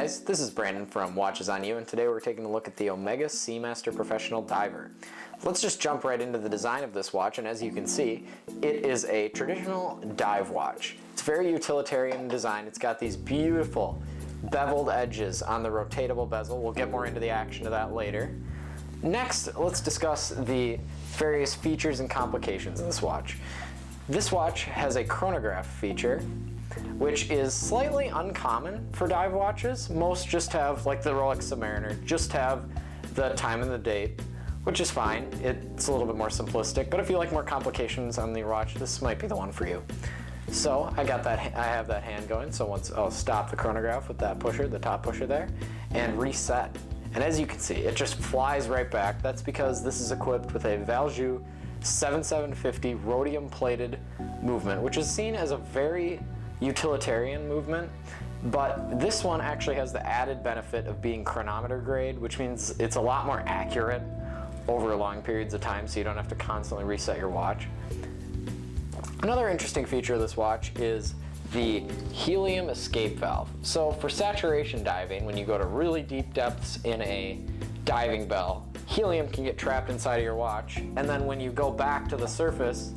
guys, this is Brandon from Watches on You, and today we're taking a look at the Omega Seamaster Professional Diver. Let's just jump right into the design of this watch, and as you can see, it is a traditional dive watch. It's very utilitarian in design. It's got these beautiful beveled edges on the rotatable bezel. We'll get more into the action of that later. Next, let's discuss the various features and complications of this watch. This watch has a chronograph feature, which is slightly uncommon for dive watches. Most just have, like the Rolex Submariner, just have the time and the date, which is fine. It's a little bit more simplistic, but if you like more complications on the watch, this might be the one for you. So I have that hand going, so once I'll stop the chronograph with that pusher, the top pusher there, and reset. And as you can see, it just flies right back. That's because this is equipped with a Valjoux 7750 rhodium plated movement, which is seen as a very utilitarian movement, but this one actually has the added benefit of being chronometer grade, which means it's a lot more accurate over long periods of time, so you don't have to constantly reset your watch. Another interesting feature of this watch is the Helium Escape valve. So for saturation diving, when you go to really deep depths in a diving bell, helium can get trapped inside of your watch, and then when you go back to the surface,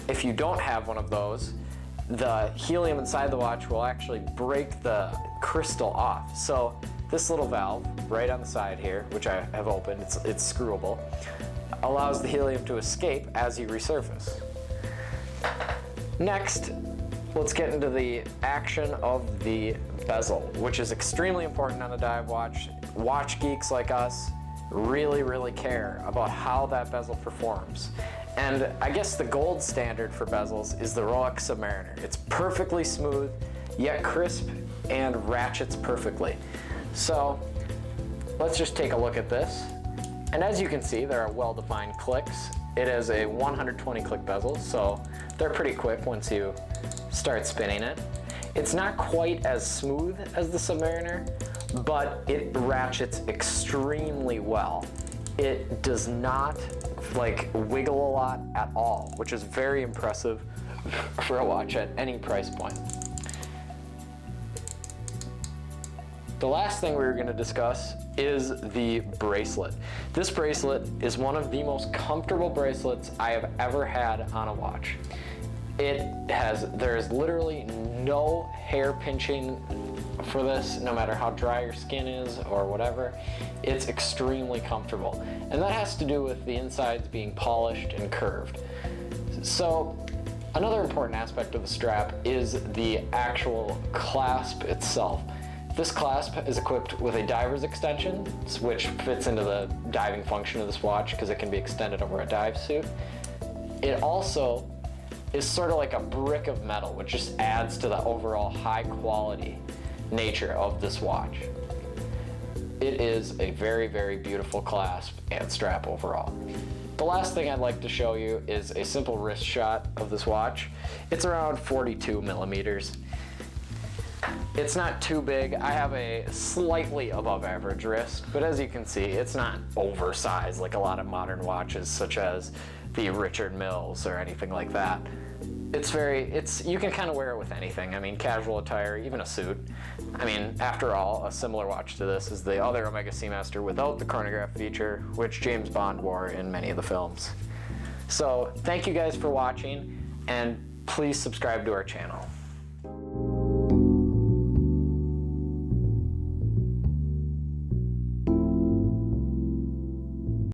if you don't have one of those, the helium inside the watch will actually break the crystal off. So this little valve right on the side here, which I have opened, it's screwable, allows the helium to escape as you resurface. Next, let's get into the action of the bezel, which is extremely important on a dive watch. Watch geeks like us really care about how that bezel performs. And I guess the gold standard for bezels is the Rolex Submariner. It's perfectly smooth, yet crisp, and ratchets perfectly. So let's just take a look at this. And as you can see, there are well-defined clicks. It is a 120 click bezel, so they're pretty quick once you start spinning it. It's not quite as smooth as the Submariner, but it ratchets extremely well. It does not wiggle a lot at all, which is very impressive for a watch at any price point. The last thing we're going to discuss is the bracelet. This bracelet is one of the most comfortable bracelets I have ever had on a watch. There's literally no hair pinching for this, no matter how dry your skin is or whatever. It's extremely comfortable. And that has to do with the insides being polished and curved. So another important aspect of the strap is the actual clasp itself. This clasp is equipped with a diver's extension, which fits into the diving function of this watch because it can be extended over a dive suit. It also is sort of like a brick of metal, which just adds to the overall high quality nature of this watch. It is a very beautiful clasp and strap overall. The last thing I'd like to show you is a simple wrist shot of this watch. It's around 42 millimeters. It's not too big. I have a slightly above average wrist, but as you can see, it's not oversized like a lot of modern watches such as the Richard Milles or anything like that. You can kind of wear it with anything. I mean, casual attire, even a suit. I mean, after all, a similar watch to this is the other Omega Seamaster without the chronograph feature, which James Bond wore in many of the films. So, thank you guys for watching, and please subscribe to our channel.